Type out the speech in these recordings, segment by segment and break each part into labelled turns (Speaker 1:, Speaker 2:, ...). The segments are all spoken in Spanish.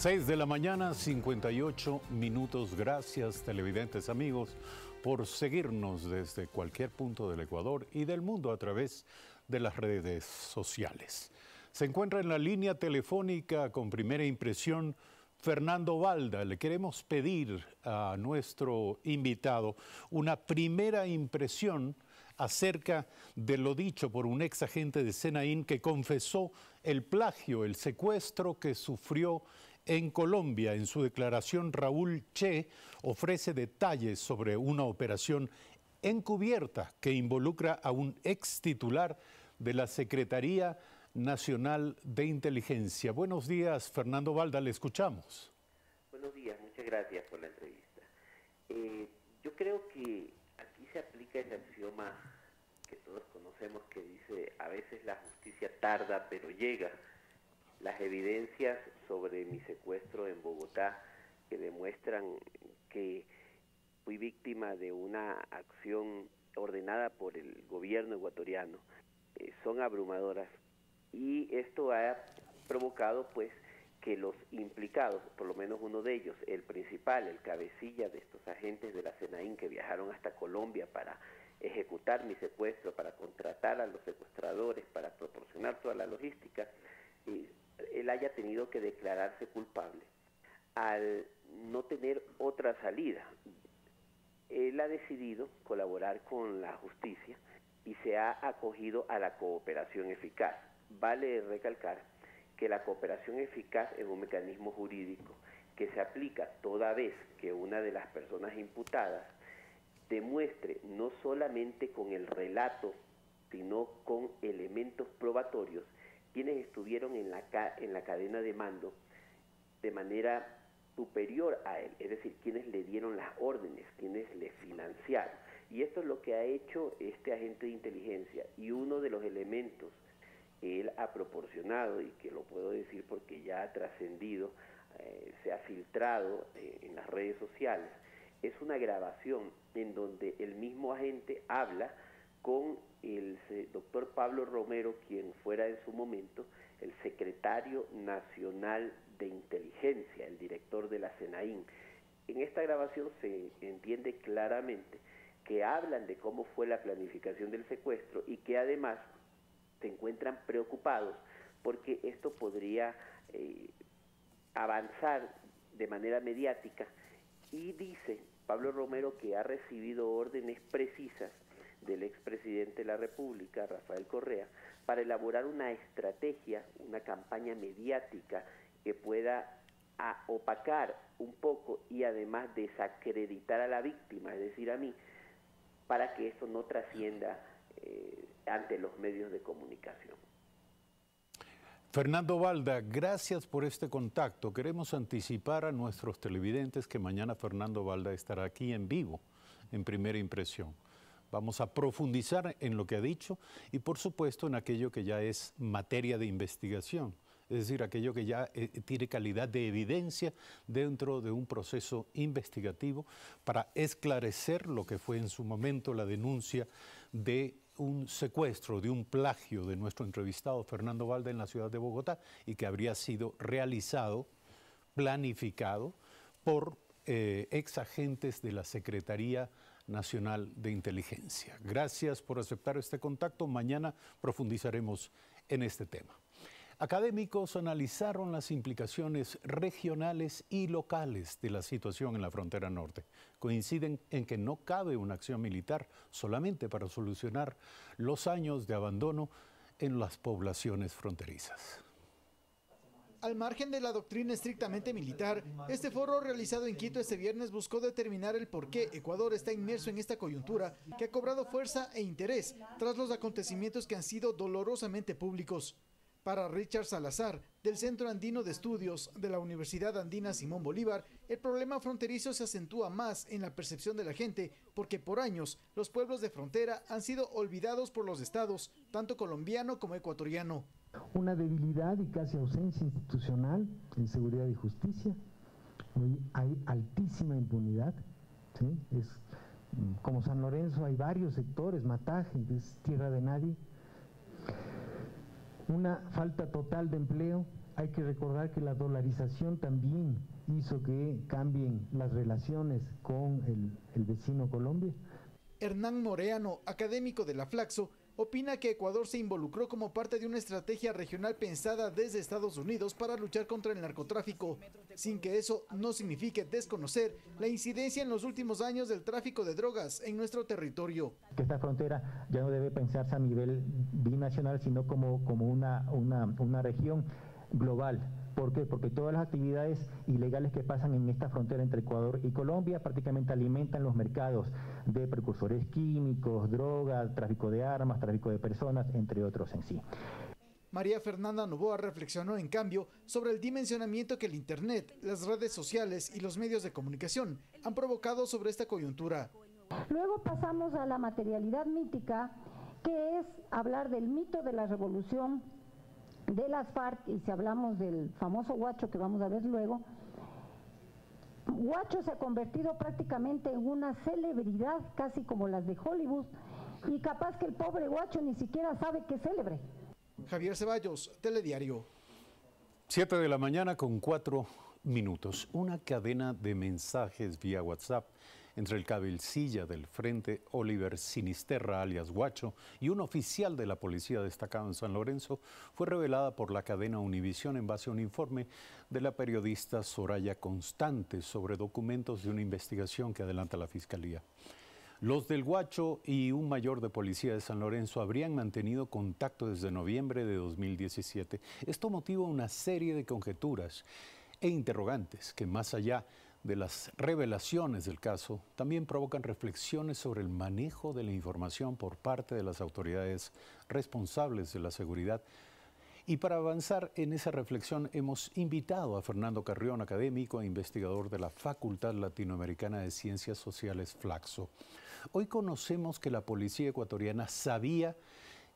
Speaker 1: 6 de la mañana, 58 minutos. Gracias, televidentes amigos, por seguirnos desde cualquier punto del Ecuador y del mundo a través de las redes sociales. Se encuentra en la línea telefónica con Primera Impresión Fernando Balda. Le queremos pedir a nuestro invitado una primera impresión acerca de lo dicho por un ex agente de SENAIN que confesó el plagio, el secuestro que sufrió en Colombia. En su declaración, Raúl Che ofrece detalles sobre una operación encubierta que involucra a un ex titular de la Secretaría Nacional de Inteligencia. Buenos días, Fernando Balda, le escuchamos.
Speaker 2: Buenos días, muchas gracias por la entrevista. Yo creo que aquí se aplica ese axioma que todos conocemos que dice: a veces la justicia tarda pero llega. Las evidencias sobre mi secuestro en Bogotá, que demuestran que fui víctima de una acción ordenada por el gobierno ecuatoriano, son abrumadoras, y esto ha provocado pues que los implicados, por lo menos uno de ellos, el principal, el cabecilla de estos agentes de la SENAIN que viajaron hasta Colombia para ejecutar mi secuestro, para contratar a los secuestradores, para proporcionar toda la logística, él haya tenido que declararse culpable al no tener otra salida. Él ha decidido colaborar con la justicia y se ha acogido a la cooperación eficaz. Vale recalcar que la cooperación eficaz es un mecanismo jurídico que se aplica toda vez que una de las personas imputadas demuestre no solamente con el relato, sino con elementos probatorios quienes estuvieron en la cadena de mando de manera superior a él, es decir, quienes le dieron las órdenes, quienes le financiaron. Y esto es lo que ha hecho este agente de inteligencia, y uno de los elementos que él ha proporcionado, y que lo puedo decir porque ya ha trascendido, se ha filtrado en las redes sociales, es una grabación en donde el mismo agente habla con el doctor Pablo Romero, quien fuera en su momento el secretario nacional de inteligencia, el director de la SENAIN. En esta grabación se entiende claramente que hablan de cómo fue la planificación del secuestro y que además se encuentran preocupados porque esto podría avanzar de manera mediática, y dice Pablo Romero que ha recibido órdenes precisas del expresidente de la República, Rafael Correa, para elaborar una estrategia, una campaña mediática que pueda opacar un poco y además desacreditar a la víctima, es decir, a mí, para que esto no trascienda ante los medios de comunicación.
Speaker 1: Fernando Balda, gracias por este contacto. Queremos anticipar a nuestros televidentes que mañana Fernando Balda estará aquí en vivo, en Primera Impresión. Vamos a profundizar en lo que ha dicho y, por supuesto, en aquello que ya es materia de investigación, es decir, aquello que ya tiene calidad de evidencia dentro de un proceso investigativo para esclarecer lo que fue en su momento la denuncia de un secuestro, de un plagio de nuestro entrevistado Fernando Balda en la ciudad de Bogotá, y que habría sido realizado, planificado por ex agentes de la Secretaría Nacional de Inteligencia. Gracias por aceptar este contacto. Mañana profundizaremos en este tema. Académicos analizaron las implicaciones regionales y locales de la situación en la frontera norte. Coinciden en que no cabe una acción militar solamente para solucionar los años de abandono en las poblaciones fronterizas.
Speaker 3: Al margen de la doctrina estrictamente militar, este foro realizado en Quito este viernes buscó determinar el por qué Ecuador está inmerso en esta coyuntura que ha cobrado fuerza e interés tras los acontecimientos que han sido dolorosamente públicos. Para Richard Salazar, del Centro Andino de Estudios de la Universidad Andina Simón Bolívar, el problema fronterizo se acentúa más en la percepción de la gente porque por años los pueblos de frontera han sido olvidados por los estados, tanto colombiano como ecuatoriano.
Speaker 4: Una debilidad y casi ausencia institucional en seguridad y justicia. Hoy hay altísima impunidad, ¿sí? Como San Lorenzo hay varios sectores, Mataje, es tierra de nadie. Una falta total de empleo, Hay que recordar que la dolarización también hizo que cambien las relaciones con el vecino Colombia.
Speaker 3: Hernán Moreano, académico de la Flaxo, opina que Ecuador se involucró como parte de una estrategia regional pensada desde Estados Unidos para luchar contra el narcotráfico, sin que eso no signifique desconocer la incidencia en los últimos años del tráfico de drogas en nuestro territorio.
Speaker 5: Que esta frontera ya no debe pensarse a nivel binacional, sino como una región global. ¿Por qué? Porque todas las actividades ilegales que pasan en esta frontera entre Ecuador y Colombia prácticamente alimentan los mercados de precursores químicos, drogas, tráfico de armas, tráfico de personas, entre otros en sí.
Speaker 3: María Fernanda Novoa reflexionó, en cambio, sobre el dimensionamiento que el Internet, las redes sociales y los medios de comunicación han provocado sobre esta coyuntura.
Speaker 6: Luego pasamos a la materialidad mítica, que es hablar del mito de la revolución de las FARC, y si hablamos del famoso Huacho que vamos a ver luego, Huacho se ha convertido prácticamente en una celebridad, casi como las de Hollywood, y capaz que el pobre Huacho ni siquiera sabe que es célebre.
Speaker 3: Javier Ceballos, Telediario.
Speaker 1: 7 de la mañana con 4 minutos. Una cadena de mensajes vía WhatsApp entre el cabecilla del Frente Oliver Sinisterra, alias Huacho, y un oficial de la policía destacado en San Lorenzo, fue revelada por la cadena Univisión en base a un informe de la periodista Soraya Constante sobre documentos de una investigación que adelanta la Fiscalía. Los del Huacho y un mayor de policía de San Lorenzo habrían mantenido contacto desde noviembre de 2017. Esto motiva una serie de conjeturas e interrogantes que, más allá de las revelaciones del caso, también provocan reflexiones sobre el manejo de la información por parte de las autoridades responsables de la seguridad. Y para avanzar en esa reflexión hemos invitado a Fernando Carrión, académico e investigador de la Facultad Latinoamericana de Ciencias Sociales Flaxo. Hoy conocemos que la policía ecuatoriana sabía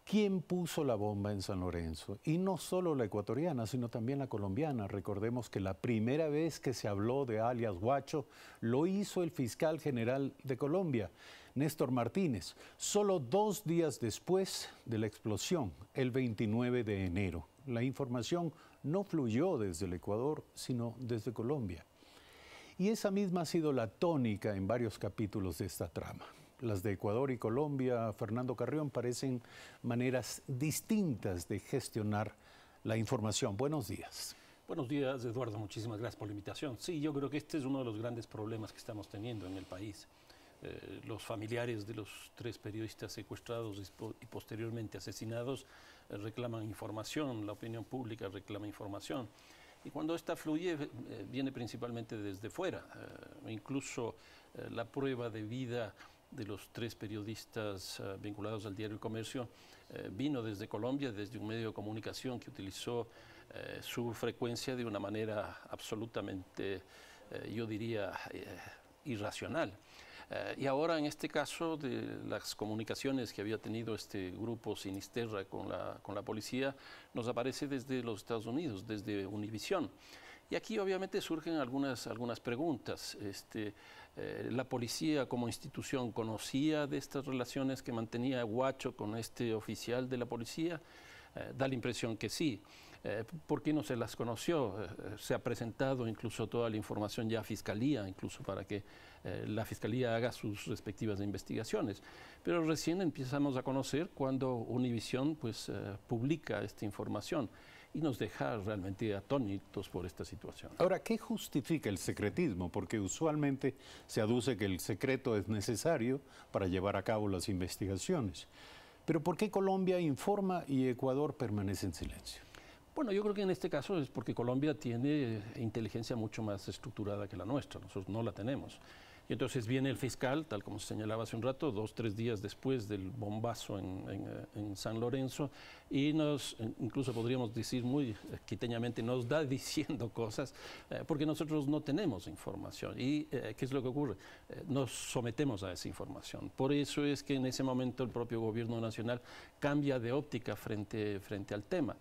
Speaker 1: quién puso la bomba en San Lorenzo, y no solo la ecuatoriana, sino también la colombiana. Recordemos que la primera vez que se habló de alias Huacho lo hizo el fiscal general de Colombia, Néstor Martínez, solo 2 días después de la explosión, el 29 de enero. La información no fluyó desde el Ecuador, sino desde Colombia. Y esa misma ha sido la tónica en varios capítulos de esta trama. Las de Ecuador y Colombia, Fernando Carrión, parecen maneras distintas de gestionar la información. Buenos días.
Speaker 7: Buenos días, Eduardo. Muchísimas gracias por la invitación. Sí, yo creo que este es uno de los grandes problemas que estamos teniendo en el país. Los familiares de los 3 periodistas secuestrados y posteriormente asesinados reclaman información, la opinión pública reclama información. Y cuando esta fluye, viene principalmente desde fuera. Incluso la prueba de vida de los 3 periodistas vinculados al diario El Comercio vino desde Colombia, desde un medio de comunicación que utilizó su frecuencia de una manera absolutamente, yo diría, irracional. Y ahora, en este caso, de las comunicaciones que había tenido este grupo Sinisterra con la policía, nos aparece desde los Estados Unidos, desde Univisión. Y aquí obviamente surgen algunas preguntas. ¿La policía como institución conocía de estas relaciones que mantenía Huacho con este oficial de la policía? Da la impresión que sí. ¿Por qué no se las conoció? Se ha presentado incluso toda la información ya a Fiscalía, incluso para que la Fiscalía haga sus respectivas investigaciones. Pero recién empezamos a conocer cuando Univisión pues, publica esta información y nos deja realmente atónitos por esta situación.
Speaker 1: Ahora, ¿qué justifica el secretismo? Porque usualmente se aduce que el secreto es necesario para llevar a cabo las investigaciones. Pero ¿por qué Colombia informa y Ecuador permanece en silencio?
Speaker 7: Bueno, yo creo que en este caso es porque Colombia tiene inteligencia mucho más estructurada que la nuestra, nosotros no la tenemos. Y entonces viene el fiscal, tal como se señalaba hace un rato, 2 o 3 días después del bombazo en San Lorenzo, y incluso podríamos decir muy quiteñamente, nos da diciendo cosas, porque nosotros no tenemos información. ¿Y qué es lo que ocurre? Nos sometemos a esa información. Por eso es que en ese momento el propio gobierno nacional cambia de óptica frente al tema.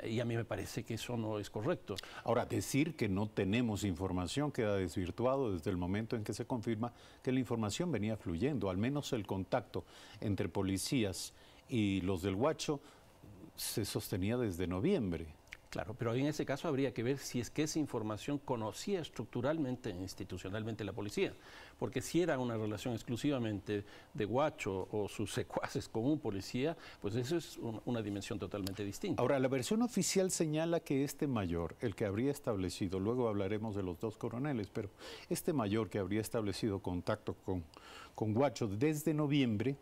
Speaker 7: Y a mí me parece que eso no es correcto.
Speaker 1: Ahora, decir que no tenemos información queda desvirtuado desde el momento en que se confirma que la información venía fluyendo, al menos el contacto entre policías y los del Huacho se sostenía desde noviembre.
Speaker 7: Claro, pero en ese caso habría que ver si es que esa información conocía estructuralmente e institucionalmente la policía, porque si era una relación exclusivamente de Guacho o sus secuaces con un policía, pues eso es una dimensión totalmente distinta.
Speaker 1: Ahora, la versión oficial señala que este mayor, el que habría establecido, luego hablaremos de los dos coroneles, pero este mayor que habría establecido contacto con Guacho desde noviembre,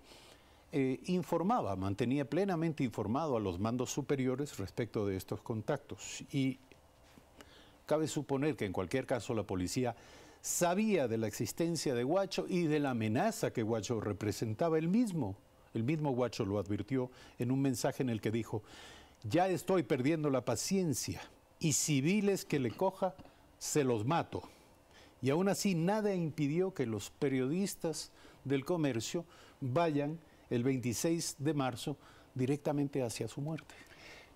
Speaker 1: informaba, mantenía plenamente informado a los mandos superiores respecto de estos contactos. Y cabe suponer que en cualquier caso la policía sabía de la existencia de Guacho y de la amenaza que Guacho representaba. El mismo Guacho lo advirtió en un mensaje en el que dijo: ya estoy perdiendo la paciencia y civiles que le coja, se los mato. Y aún así nada impidió que los periodistas del Comercio vayan el 26 de marzo directamente hacia su muerte.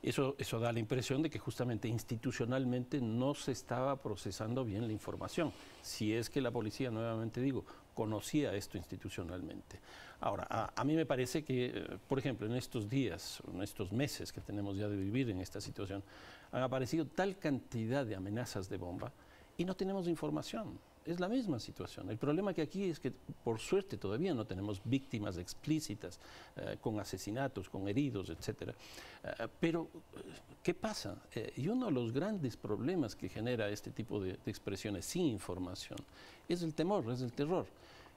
Speaker 7: Eso da la impresión de que justamente institucionalmente no se estaba procesando bien la información, si es que la policía, nuevamente digo, conocía esto institucionalmente. Ahora, a mí me parece que, por ejemplo, en estos días, en estos meses que tenemos ya de vivir en esta situación, han aparecido tal cantidad de amenazas de bomba y no tenemos información. Es la misma situación. El problema que aquí es que, por suerte, todavía no tenemos víctimas explícitas con asesinatos, con heridos, etc. Pero, ¿qué pasa? Y uno de los grandes problemas que genera este tipo de expresiones sin información es el temor, es el terror.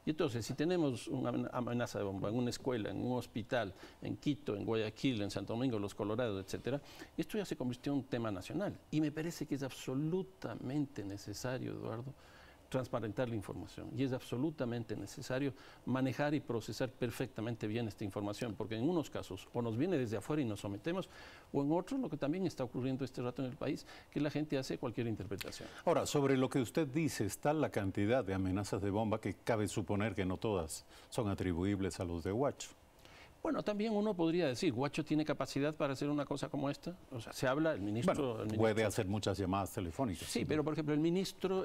Speaker 7: Y entonces, si tenemos una amenaza de bomba en una escuela, en un hospital, en Quito, en Guayaquil, en Santo Domingo, Los Colorados, etc., esto ya se convirtió en un tema nacional. Y me parece que es absolutamente necesario, Eduardo, transparentar la información, y es absolutamente necesario manejar y procesar perfectamente bien esta información, porque en unos casos o nos viene desde afuera y nos sometemos, o en otros, lo que también está ocurriendo este rato en el país, que la gente hace cualquier interpretación.
Speaker 1: Ahora, sobre lo que usted dice, está la cantidad de amenazas de bomba que cabe suponer que no todas son atribuibles a los de Guacho.
Speaker 7: Bueno, también uno podría decir, ¿Guacho tiene capacidad para hacer una cosa como esta? O sea, se habla, el ministro...
Speaker 1: Bueno, puede hacer muchas llamadas telefónicas.
Speaker 7: Sí, pero por ejemplo, el ministro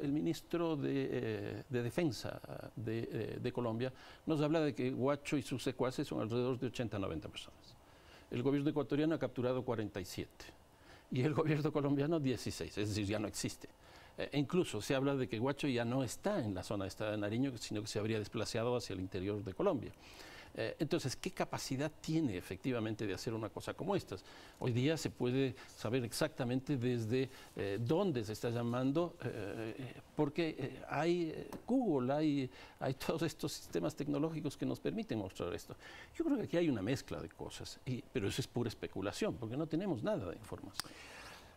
Speaker 7: de Defensa de Colombia nos habla de que Guacho y sus secuaces son alrededor de 80 a 90 personas. El gobierno ecuatoriano ha capturado 47 y el gobierno colombiano 16, es decir, ya no existe. E incluso se habla de que Guacho ya no está en la zona de Nariño, sino que se habría desplazado hacia el interior de Colombia. Entonces, ¿qué capacidad tiene efectivamente de hacer una cosa como estas? Hoy día se puede saber exactamente desde dónde se está llamando, porque hay Google, hay todos estos sistemas tecnológicos que nos permiten mostrar esto. Yo creo que aquí hay una mezcla de cosas, pero eso es pura especulación, porque no tenemos nada de información.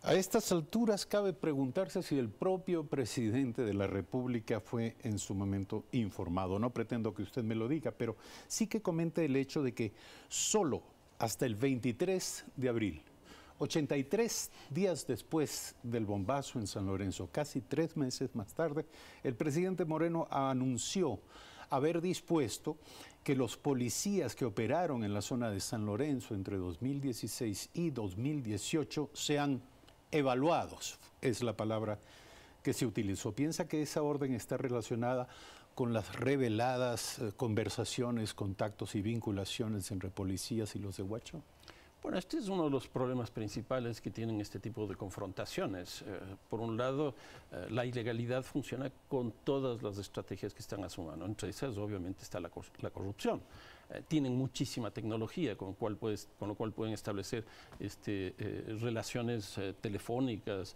Speaker 1: A estas alturas cabe preguntarse si el propio presidente de la República fue en su momento informado. No pretendo que usted me lo diga, pero sí que comente el hecho de que solo hasta el 23 de abril, 83 días después del bombazo en San Lorenzo, casi 3 meses más tarde, el presidente Moreno anunció haber dispuesto que los policías que operaron en la zona de San Lorenzo entre 2016 y 2018 sean evaluados, es la palabra que se utilizó. ¿Piensa que esa orden está relacionada con las reveladas conversaciones, contactos y vinculaciones entre policías y los de Guacho?
Speaker 7: Bueno, este es uno de los problemas principales que tienen este tipo de confrontaciones. Por un lado, la ilegalidad funciona con todas las estrategias que están a su mano. Entre esas, obviamente, está la corrupción. Tienen muchísima tecnología con lo cual pueden establecer relaciones telefónicas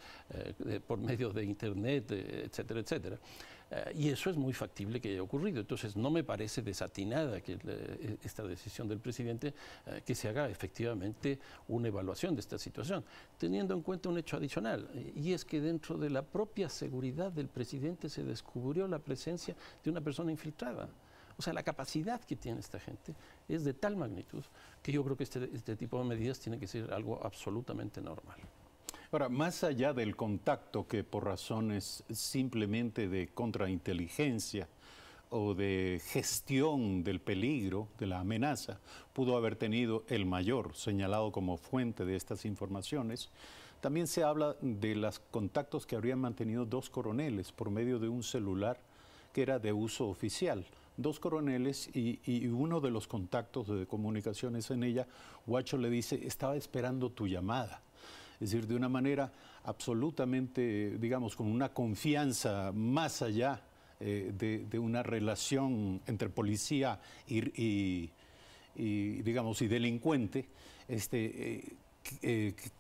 Speaker 7: por medio de Internet, etcétera, etcétera. Y eso es muy factible que haya ocurrido. Entonces, no me parece desatinada que esta decisión del presidente que se haga efectivamente una evaluación de esta situación, teniendo en cuenta un hecho adicional, y es que dentro de la propia seguridad del presidente se descubrió la presencia de una persona infiltrada. O sea, la capacidad que tiene esta gente es de tal magnitud que yo creo que este tipo de medidas tiene que ser algo absolutamente normal.
Speaker 1: Ahora, más allá del contacto que por razones simplemente de contrainteligencia o de gestión del peligro, de la amenaza, pudo haber tenido el mayor señalado como fuente de estas informaciones, también se habla de los contactos que habrían mantenido 2 coroneles por medio de un celular que era de uso oficial. 2 coroneles y uno de los contactos de comunicaciones en ella, Guacho le dice, estaba esperando tu llamada. Es decir, de una manera absolutamente, digamos, con una confianza más allá de una relación entre policía y digamos, y delincuente,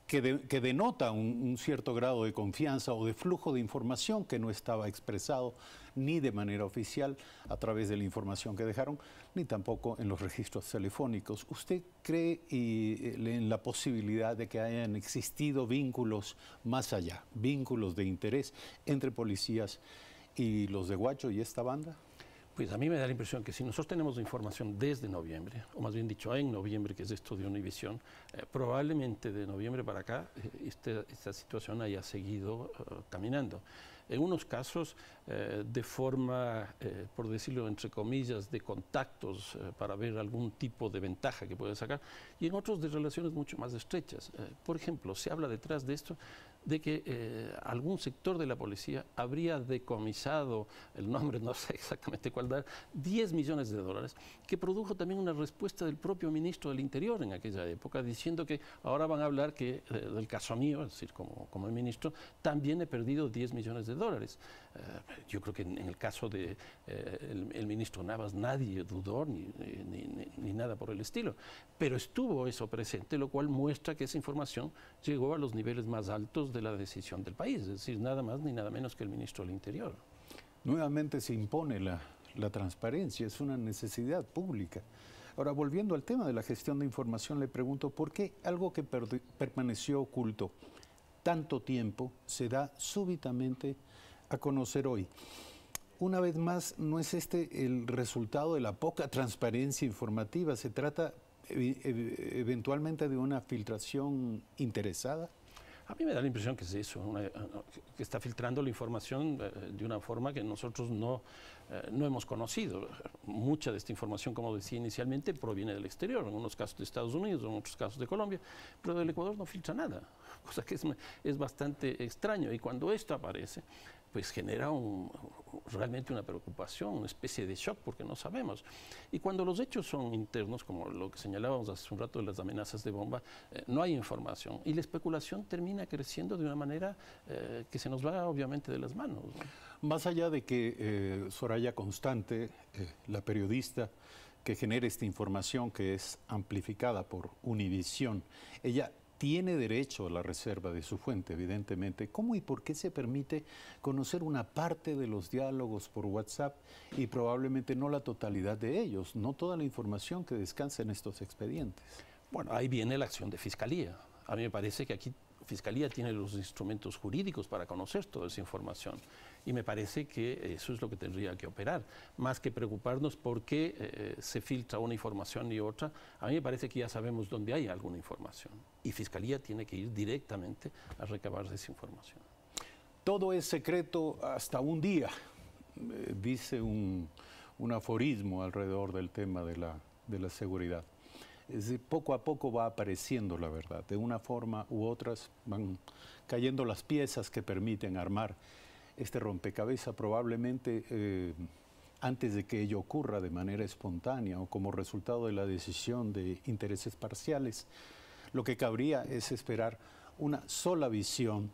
Speaker 1: que denota un cierto grado de confianza o de flujo de información que no estaba expresado ni de manera oficial a través de la información que dejaron, ni tampoco en los registros telefónicos. ¿Usted cree en la posibilidad de que hayan existido vínculos más allá, vínculos de interés entre policías y los de Huacho y esta banda?
Speaker 7: Pues a mí me da la impresión que si nosotros tenemos información desde noviembre, o más bien dicho en noviembre, que es esto de Univisión, probablemente de noviembre para acá esta situación haya seguido caminando. En unos casos de forma, por decirlo entre comillas, de contactos para ver algún tipo de ventaja que puede sacar, y en otros de relaciones mucho más estrechas. Por ejemplo, se habla detrás de esto de que algún sector de la policía habría decomisado, el nombre no sé exactamente cuál dar, 10 millones de dólares, que produjo también una respuesta del propio ministro del Interior en aquella época, diciendo que ahora van a hablar que del caso mío, es decir, como el ministro, también he perdido 10 millones de dólares. Yo creo que en el caso del el ministro Navas nadie dudó ni nada por el estilo, pero estuvo eso presente, lo cual muestra que esa información llegó a los niveles más altos de la decisión del país, es decir, nada más ni nada menos que el ministro del Interior.
Speaker 1: Nuevamente se impone la transparencia, es una necesidad pública. Ahora, volviendo al tema de la gestión de información, le pregunto, ¿por qué algo que permaneció oculto tanto tiempo se da súbitamente a conocer hoy? Una vez más, ¿no es este el resultado de la poca transparencia informativa? ¿Se trata eventualmente de una filtración interesada?
Speaker 7: A mí me da la impresión que es eso, que está filtrando la información de una forma que nosotros no hemos conocido. Mucha de esta información, como decía inicialmente, proviene del exterior, en unos casos de Estados Unidos, en otros casos de Colombia, pero del Ecuador no filtra nada, cosa que es bastante extraño. Y cuando esto aparece, pues genera realmente una preocupación, una especie de shock, porque no sabemos. Y cuando los hechos son internos, como lo que señalábamos hace un rato de las amenazas de bomba, no hay información. Y la especulación termina creciendo de una manera que se nos va obviamente de las manos, ¿no?
Speaker 1: Más allá de que Soraya Constante, la periodista que genera esta información que es amplificada por Univisión, ella tiene derecho a la reserva de su fuente, evidentemente. ¿Cómo y por qué se permite conocer una parte de los diálogos por WhatsApp y probablemente no la totalidad de ellos, no toda la información que descansa en estos expedientes?
Speaker 7: Bueno, ahí viene la acción de Fiscalía. A mí me parece que aquí Fiscalía tiene los instrumentos jurídicos para conocer toda esa información. Y me parece que eso es lo que tendría que operar. Más que preocuparnos por qué se filtra una información y otra, a mí me parece que ya sabemos dónde hay alguna información. Y Fiscalía tiene que ir directamente a recabar esa información.
Speaker 1: Todo es secreto hasta un día, dice un aforismo alrededor del tema de la seguridad. Es decir, poco a poco va apareciendo la verdad. De una forma u otras van cayendo las piezas que permiten armar este rompecabezas. Probablemente antes de que ello ocurra de manera espontánea o como resultado de la decisión de intereses parciales, lo que cabría es esperar una sola visión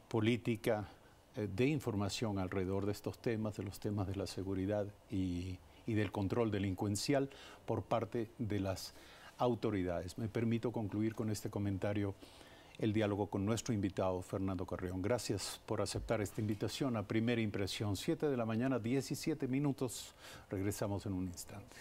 Speaker 1: política de información alrededor de estos temas, de los temas de la seguridad y del control delincuencial por parte de las autoridades. Me permito concluir con este comentario el diálogo con nuestro invitado Fernando Carrión. Gracias por aceptar esta invitación a Primera Impresión. 7 de la mañana, 17 minutos. Regresamos en un instante.